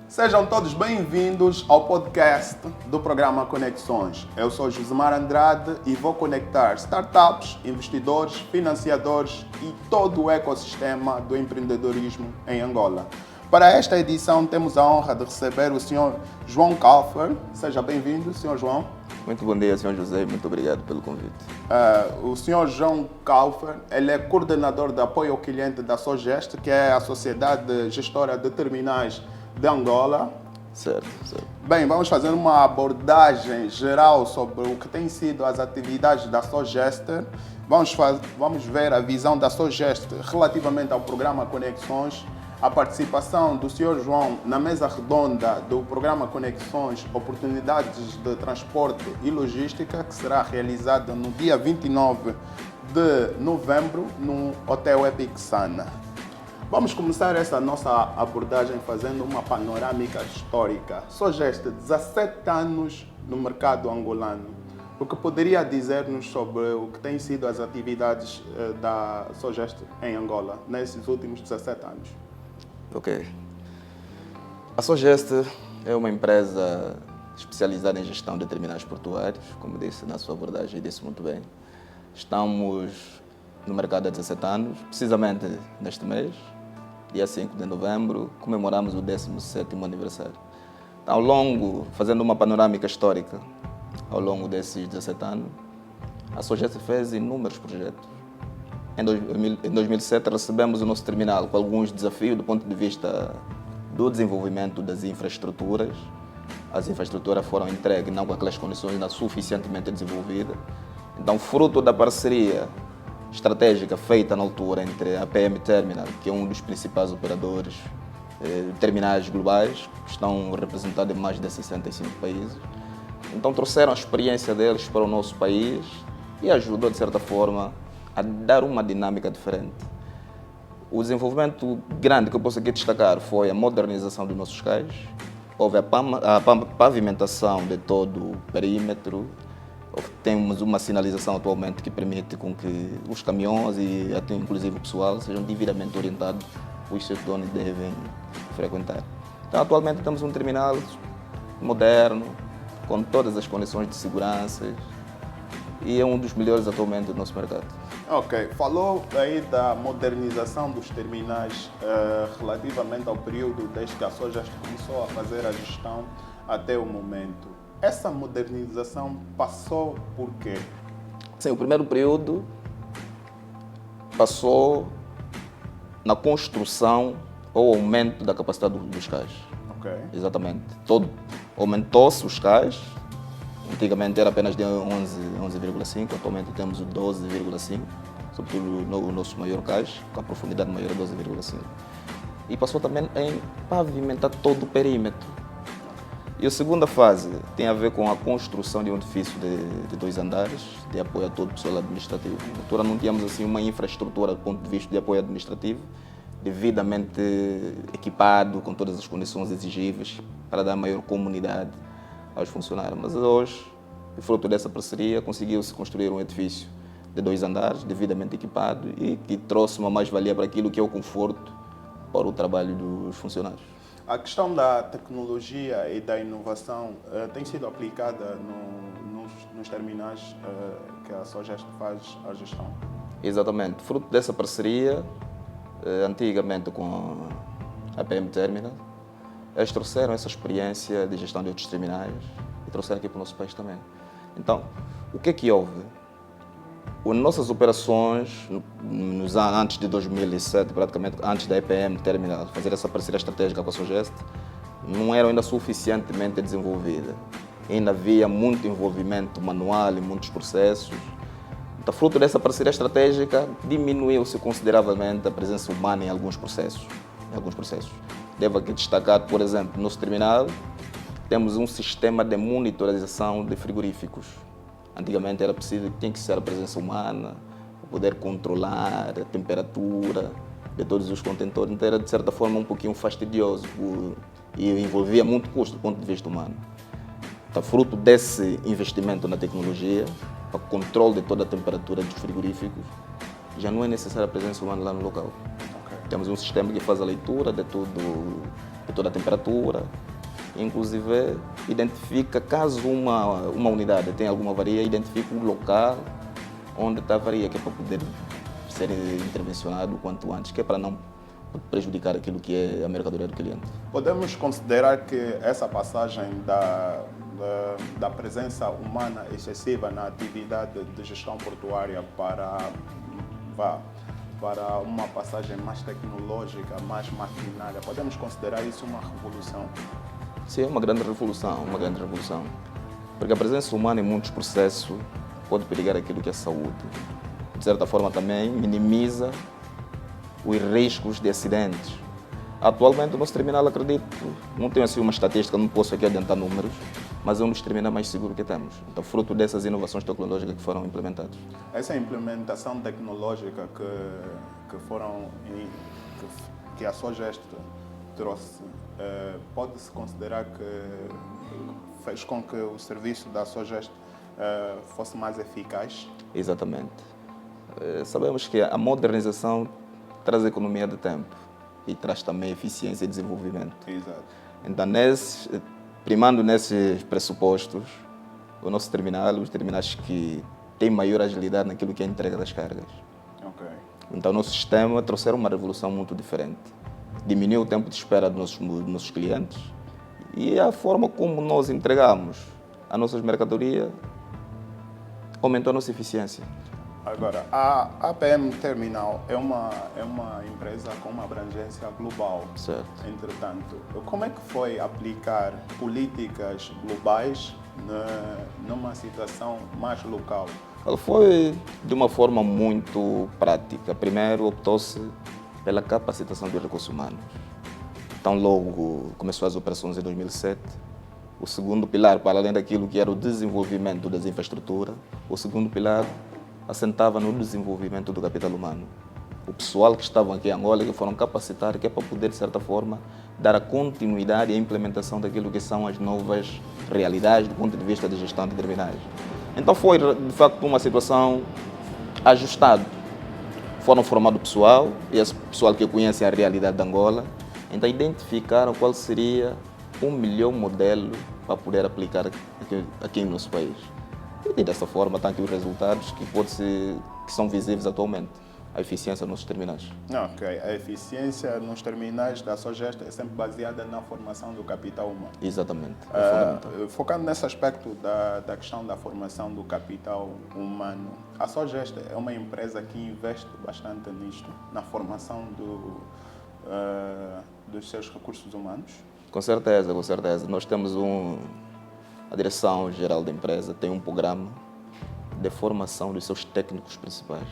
Sejam todos bem-vindos ao podcast do programa Conexões. Eu sou Josemar Andrade e vou conectar startups, investidores, financiadores e todo o ecossistema do empreendedorismo em Angola. Para esta edição temos a honra de receber o Sr. João Kaufer. Seja bem-vindo, Sr. João. Muito bom dia, Sr. José. Muito obrigado pelo convite. O Sr. João Kaufer, ele é coordenador de apoio ao cliente da Sogeste, que é a Sociedade Gestora de Terminais de Angola. Certo. Bem, vamos fazer uma abordagem geral sobre o que tem sido as atividades da Sogeste. Vamos ver a visão da Sogeste relativamente ao programa Conexões, a participação do Sr. João na mesa redonda do programa Conexões, Oportunidades de Transporte e Logística, que será realizada no dia 29 de novembro no Hotel Epic Sana. Vamos começar essa nossa abordagem fazendo uma panorâmica histórica. Sogeste, 17 anos no mercado angolano. O que poderia dizer-nos sobre o que têm sido as atividades da Sogeste em Angola nesses últimos 17 anos? Ok. A Sogeste é uma empresa especializada em gestão de terminais portuários, como disse na sua abordagem e disse muito bem. Estamos no mercado há 17 anos, precisamente neste mês, dia 5 de novembro, comemoramos o 17º aniversário. Então, fazendo uma panorâmica histórica, ao longo desses 17 anos, a Sogeste fez inúmeros projetos. Em 2007 recebemos o nosso terminal com alguns desafios do ponto de vista do desenvolvimento das infraestruturas. As infraestruturas foram entregues não com aquelas condições ainda suficientemente desenvolvidas. Então, fruto da parceria estratégica feita na altura entre a PM Terminal, que é um dos principais operadores terminais globais, que estão representados em mais de 65 países. Então, trouxeram a experiência deles para o nosso país e ajudou, de certa forma, a dar uma dinâmica diferente. O desenvolvimento grande que eu posso aqui destacar foi a modernização dos nossos cais. Houve a pavimentação de todo o perímetro. Temos uma sinalização atualmente que permite com que os caminhões e até inclusive o pessoal sejam devidamente orientados os sítios onde devem frequentar. Então, atualmente temos um terminal moderno, com todas as condições de segurança e é um dos melhores atualmente do nosso mercado. Ok, falou aí da modernização dos terminais relativamente ao período desde que a Sogeste começou a fazer a gestão até o momento. Essa modernização passou por quê? Sim, o primeiro período passou na construção ou aumento da capacidade dos cais. Ok. Exatamente. Aumentou-se os cais. Antigamente era apenas de 11,5, atualmente temos o 12,5, sobretudo o nosso maior cais, com a profundidade maior é 12,5. E passou também em pavimentar todo o perímetro. E a segunda fase tem a ver com a construção de um edifício de 2 andares, de apoio a todo o pessoal administrativo. Na altura não tínhamos assim uma infraestrutura do ponto de vista de apoio administrativo, devidamente equipado, com todas as condições exigíveis para dar maior comunidade aos funcionários. Mas hoje, fruto dessa parceria, conseguiu-se construir um edifício de 2 andares, devidamente equipado e que trouxe uma mais-valia para aquilo que é o conforto para o trabalho dos funcionários. A questão da tecnologia e da inovação tem sido aplicada nos terminais que a Sogeste faz a gestão? Exatamente. Fruto dessa parceria, antigamente com a PM Terminal, eles trouxeram essa experiência de gestão de outros terminais e trouxeram aqui para o nosso país também. Então, o que é que houve? As nossas operações, nos anos antes de 2007, praticamente antes da EPM Terminal fazer essa parceria estratégica com a Sogeste, não eram ainda suficientemente desenvolvidas. Ainda havia muito envolvimento manual em muitos processos. Então, fruto dessa parceria estratégica, diminuiu-se consideravelmente a presença humana em alguns processos. Devo aqui destacar, por exemplo, no nosso terminal, temos um sistema de monitorização de frigoríficos. Antigamente era preciso, tinha que ser a presença humana, para poder controlar a temperatura de todos os contentores. Então era, de certa forma, um pouquinho fastidioso e envolvia muito custo do ponto de vista humano. Então, fruto desse investimento na tecnologia, para o controle de toda a temperatura dos frigoríficos, já não é necessária a presença humana lá no local. Okay. Temos um sistema que faz a leitura de todo por toda a temperatura, inclusive identifica, caso uma unidade tenha alguma avaria, identifica o local onde está a avaria, que é para poder ser intervencionado o quanto antes, que é para não prejudicar aquilo que é a mercadoria do cliente. Podemos considerar que essa passagem da presença humana excessiva na atividade de gestão portuária para uma passagem mais tecnológica, mais maquinária, podemos considerar isso uma revolução? Sim, é uma grande revolução, uma grande revolução. Porque a presença humana em muitos processos pode perigar aquilo que é saúde. De certa forma também minimiza os riscos de acidentes. Atualmente o nosso terminal, acredito, não tenho assim uma estatística, não posso aqui adiantar números, mas é um dos terminais mais seguros que temos. Então, fruto dessas inovações tecnológicas que foram implementadas. Essa implementação tecnológica que a Sogeste trouxe, pode-se considerar que fez com que o serviço da Sogeste fosse mais eficaz? Exatamente. Sabemos que a modernização traz economia de tempo e traz também eficiência e desenvolvimento. Exato. Então, primando nesses pressupostos, o nosso terminal, os terminais que têm maior agilidade naquilo que é a entrega das cargas. Okay. Então, o nosso sistema trouxe uma revolução muito diferente. Diminuiu o tempo de espera dos nossos clientes e a forma como nós entregamos as nossas mercadorias aumentou a nossa eficiência. Agora, a APM Terminal é uma empresa com uma abrangência global. Certo. Entretanto, como é que foi aplicar políticas globais numa situação mais local? Ela foi de uma forma muito prática. Primeiro, optou-se pela capacitação dos recursos humanos. Então, logo começou as operações em 2007. O segundo pilar, para além daquilo que era o desenvolvimento das infraestruturas, o segundo pilar assentava no desenvolvimento do capital humano. O pessoal que estava aqui em Angola, que foram capacitados, que é para poder, de certa forma, dar a continuidade e a implementação daquilo que são as novas realidades do ponto de vista de gestão de terminais. Então foi, de facto, uma situação ajustada. Foram formados pessoal, e esse pessoal que conhece a realidade de Angola, então identificaram qual seria o melhor modelo para poder aplicar aqui no nosso país. E dessa forma estão aqui os resultados que são visíveis atualmente. A eficiência nos terminais. Ok, a eficiência nos terminais da Sogeste é sempre baseada na formação do capital humano. Exatamente, é fundamental. Focando nesse aspecto da questão da formação do capital humano, a Sogeste é uma empresa que investe bastante nisto, na formação dos seus recursos humanos? Com certeza, com certeza. Nós temos a Direção-Geral da empresa tem um programa de formação dos seus técnicos principais.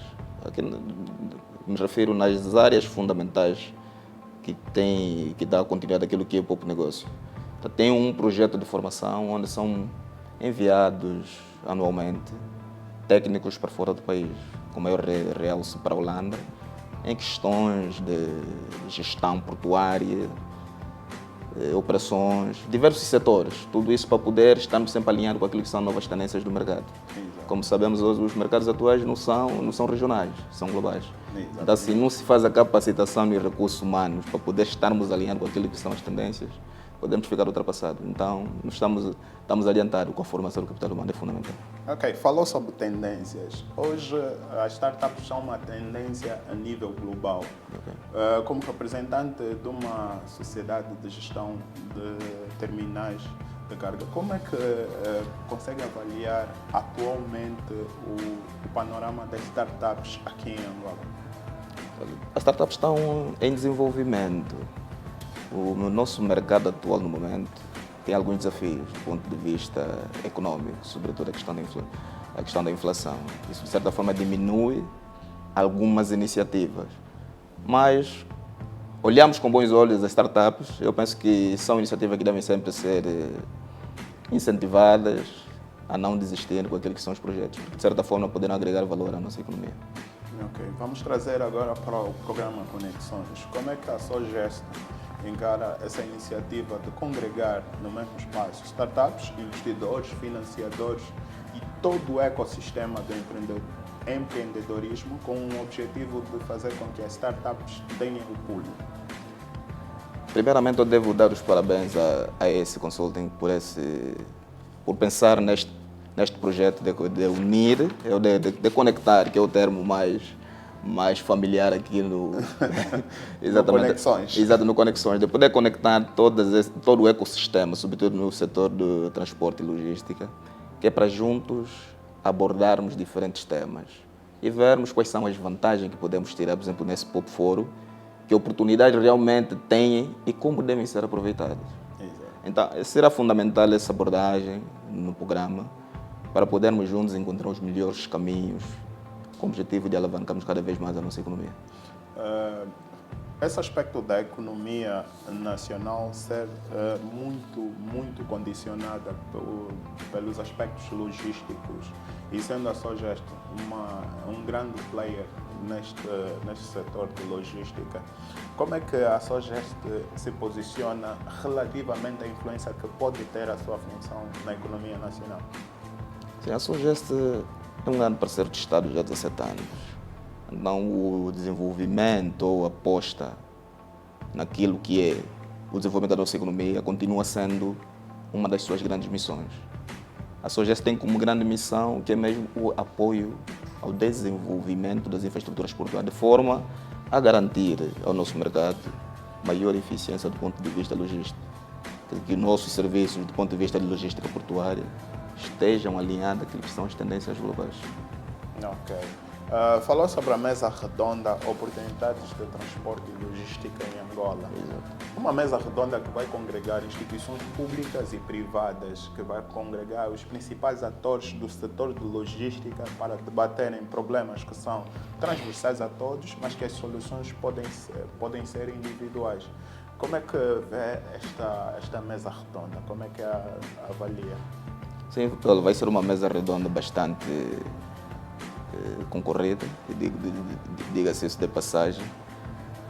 Aqui me refiro nas áreas fundamentais que dá continuidade àquilo que é o próprio negócio. Então, tem um projeto de formação onde são enviados anualmente técnicos para fora do país, com maior realce para a Holanda, em questões de gestão portuária, operações, diversos setores, tudo isso para poder estarmos sempre alinhados com aquilo que são novas tendências do mercado. Exato. Como sabemos hoje, os mercados atuais não são regionais, são globais. Exato. Então, se não se faz a capacitação de recursos humanos para poder estarmos alinhados com aquilo que são as tendências, podemos ficar ultrapassados. Então, nós estamos adiantados com a formação do capital humano, é fundamental. Ok, falou sobre tendências. Hoje, as startups são uma tendência a nível global. Okay. Como representante de uma sociedade de gestão de terminais de carga, como é que consegue avaliar atualmente o panorama das startups aqui em Angola? As startups estão em desenvolvimento. No nosso mercado atual, no momento, tem alguns desafios do ponto de vista econômico, sobretudo a questão da inflação. Isso, de certa forma, diminui algumas iniciativas. Mas olhamos com bons olhos as startups. Eu penso que são iniciativas que devem sempre ser incentivadas a não desistir com aquilo que são os projetos, porque, de certa forma, poderão agregar valor à nossa economia. Ok, vamos trazer agora para o programa Conexões. Como é que a Sogeste encara essa iniciativa de congregar no mesmo espaço startups, investidores, financiadores e todo o ecossistema do empreendedorismo com o objetivo de fazer com que as startups tenham o pulo? Primeiramente, eu devo dar os parabéns a esse consulting por pensar neste projeto de unir, de conectar, que é o termo mais familiar aqui no... exatamente, no Conexões. Exato, no Conexões, de poder conectar todo o ecossistema, sobretudo no setor do transporte e logística, que é para juntos abordarmos diferentes temas e vermos quais são as vantagens que podemos tirar, por exemplo, nesse Pop Fórum, que oportunidades realmente têm e como devem ser aproveitadas. Exato. Então, será fundamental essa abordagem no programa para podermos juntos encontrar os melhores caminhos com o objetivo de alavancarmos cada vez mais a nossa economia. Esse aspecto da economia nacional ser muito condicionada pelos aspectos logísticos e sendo a Sogeste um grande player neste setor de logística, como é que a Sogeste se posiciona relativamente à influência que pode ter a sua função na economia nacional? Sim, a Sogeste é um grande parceiro do Estado já há 17 anos. Então, o desenvolvimento ou aposta naquilo que é o desenvolvimento da nossa economia continua sendo uma das suas grandes missões. A Sogeste tem como grande missão que é mesmo o apoio ao desenvolvimento das infraestruturas portuárias, de forma a garantir ao nosso mercado maior eficiência do ponto de vista logístico. Que nossos serviços, do ponto de vista de logística portuária, estejam alinhados àquilo que são as tendências globais. Ok. Falou sobre a mesa redonda, oportunidades de transporte e logística em Angola. Exato. Uma mesa redonda que vai congregar instituições públicas e privadas, que vai congregar os principais atores do setor de logística para debaterem problemas que são transversais a todos, mas que as soluções podem ser individuais. Como é que vê esta mesa redonda? Como é que a avalia? Sim, vai ser uma mesa redonda bastante concorrida, diga-se isso de passagem,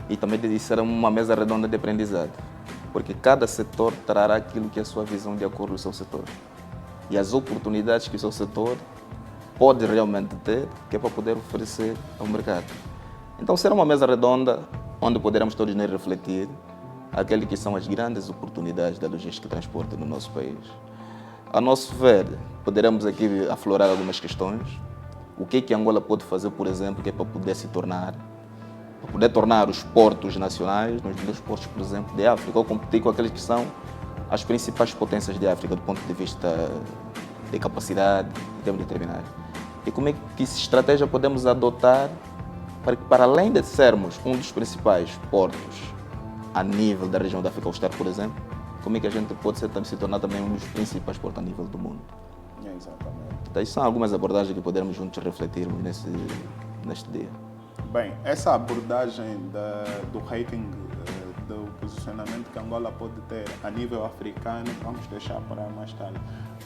e também será uma mesa redonda de aprendizado, porque cada setor trará aquilo que é a sua visão de acordo com o seu setor e as oportunidades que o seu setor pode realmente ter, que é para poder oferecer ao mercado. Então será uma mesa redonda onde poderemos todos nos refletir aquelas que são as grandes oportunidades da logística e transporte no nosso país. A nosso ver, poderemos aqui aflorar algumas questões. O que Angola pode fazer, por exemplo, que é para poder tornar os portos nacionais nos melhores portos, por exemplo, de África, ou competir com aqueles que são as principais potências de África do ponto de vista de capacidade, em termos de terminais. E como é que essa estratégia podemos adotar para além de sermos um dos principais portos a nível da região da África Austral, por exemplo, como é que a gente pode se tornar também um dos principais portos a nível do mundo. Exatamente. Então, são algumas abordagens que podemos juntos refletirmos neste dia. Bem, essa abordagem do rating, do posicionamento que Angola pode ter a nível africano, vamos deixar para mais tarde.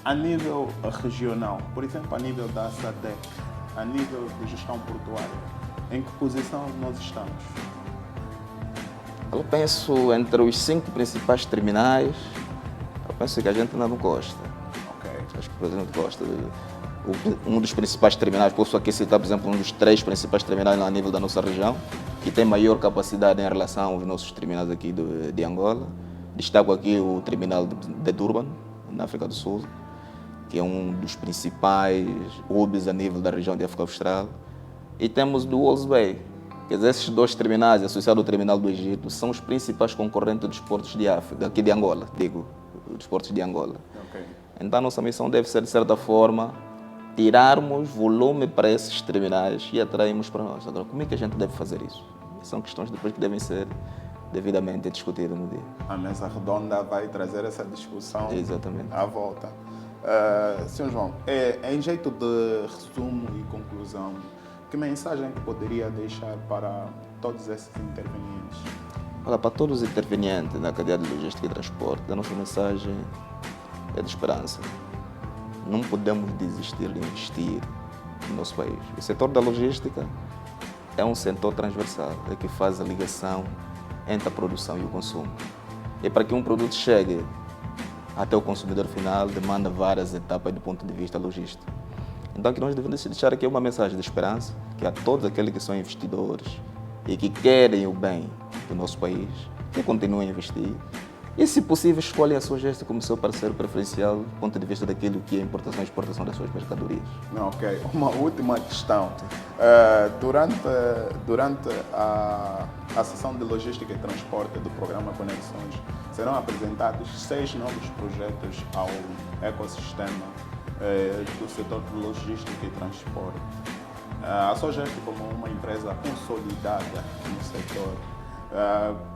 A nível regional, por exemplo, a nível da SADC, a nível de gestão portuária, em que posição nós estamos? Eu penso entre os 5 principais terminais, eu penso que a gente ainda não gosta. Acho que o presidente gosta. Um dos principais terminais, posso aqui citar, por exemplo, um dos 3 principais terminais a nível da nossa região, que tem maior capacidade em relação aos nossos terminais aqui de Angola. Destaco aqui o terminal de Durban, na África do Sul, que é um dos principais hubs a nível da região de África Austral. E temos do Walvis Bay. Quer dizer, esses 2 terminais, associados ao terminal do Egito, são os principais concorrentes dos portos de África, aqui de Angola, dos portos de Angola. Okay. Então, a nossa missão deve ser, de certa forma, tirarmos volume para esses terminais e atrairmos para nós. Agora, como é que a gente deve fazer isso? São questões depois que devem ser devidamente discutidas no dia. A mesa redonda vai trazer essa discussão. Exatamente. À volta. Sr. João, em jeito de resumo e conclusão, que mensagem que poderia deixar para todos esses intervenientes? Olha, para todos os intervenientes na cadeia de logística e transporte, a nossa mensagem é de esperança. Não podemos desistir de investir no nosso país. O setor da logística é um setor transversal, é que faz a ligação entre a produção e o consumo. E para que um produto chegue até o consumidor final, demanda várias etapas do ponto de vista logístico. Então, que nós devemos deixar aqui uma mensagem de esperança, que a todos aqueles que são investidores e que querem o bem do nosso país, que continuem a investir. E, se possível, escolhem a Sogeste como seu parceiro preferencial do ponto de vista daquilo que é a importação e exportação das suas mercadorias. Ok, uma última questão. Durante a sessão de logística e transporte do programa Conexões, serão apresentados 6 novos projetos ao ecossistema do setor de logística e transporte. A Sogeste, como uma empresa consolidada no setor,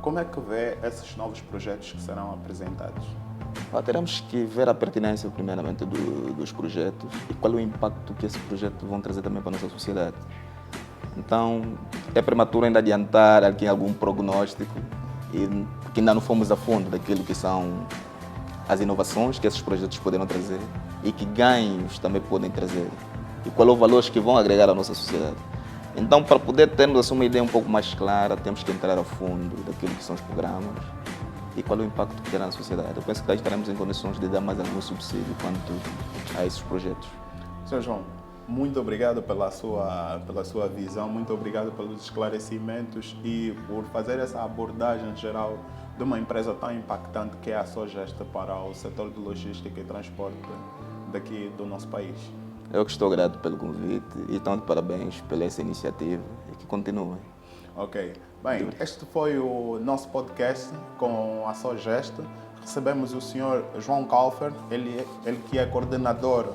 como é que vê esses novos projetos que serão apresentados? Teremos que ver a pertinência, primeiramente, dos projetos e qual é o impacto que esses projetos vão trazer também para a nossa sociedade. Então, é prematuro ainda adiantar aqui algum prognóstico, porque ainda não fomos a fundo daquilo que são as inovações que esses projetos poderão trazer e que ganhos também podem trazer e qual é o valor que vão agregar à nossa sociedade. Então, para poder termos assim, uma ideia um pouco mais clara, temos que entrar a fundo daquilo que são os programas e qual é o impacto que terá na sociedade. Eu penso que daí estaremos em condições de dar mais algum subsídio quanto a esses projetos. Sr. João, muito obrigado pela sua visão, muito obrigado pelos esclarecimentos e por fazer essa abordagem geral de uma empresa tão impactante que é a Sogeste para o setor de logística e transporte daqui do nosso país. Eu que estou grato pelo convite e estão de parabéns pela essa iniciativa e que continuem. Ok. Bem, este foi o nosso podcast com a Sogeste. Recebemos o Sr. João Kaufer, ele que é coordenador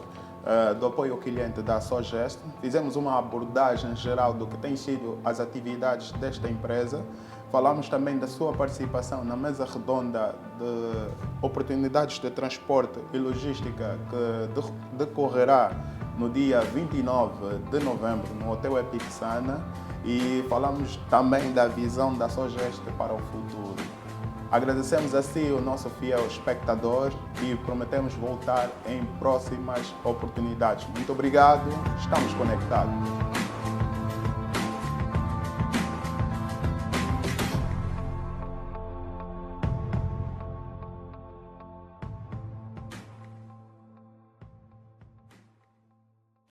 do apoio ao cliente da Sogeste. Fizemos uma abordagem geral do que tem sido as atividades desta empresa. Falamos também da sua participação na mesa redonda de oportunidades de transporte e logística que decorrerá no dia 29 de novembro no Hotel Epic Sana e falamos também da visão da Sogeste para o futuro. Agradecemos a si, o nosso fiel espectador, e prometemos voltar em próximas oportunidades. Muito obrigado, estamos conectados.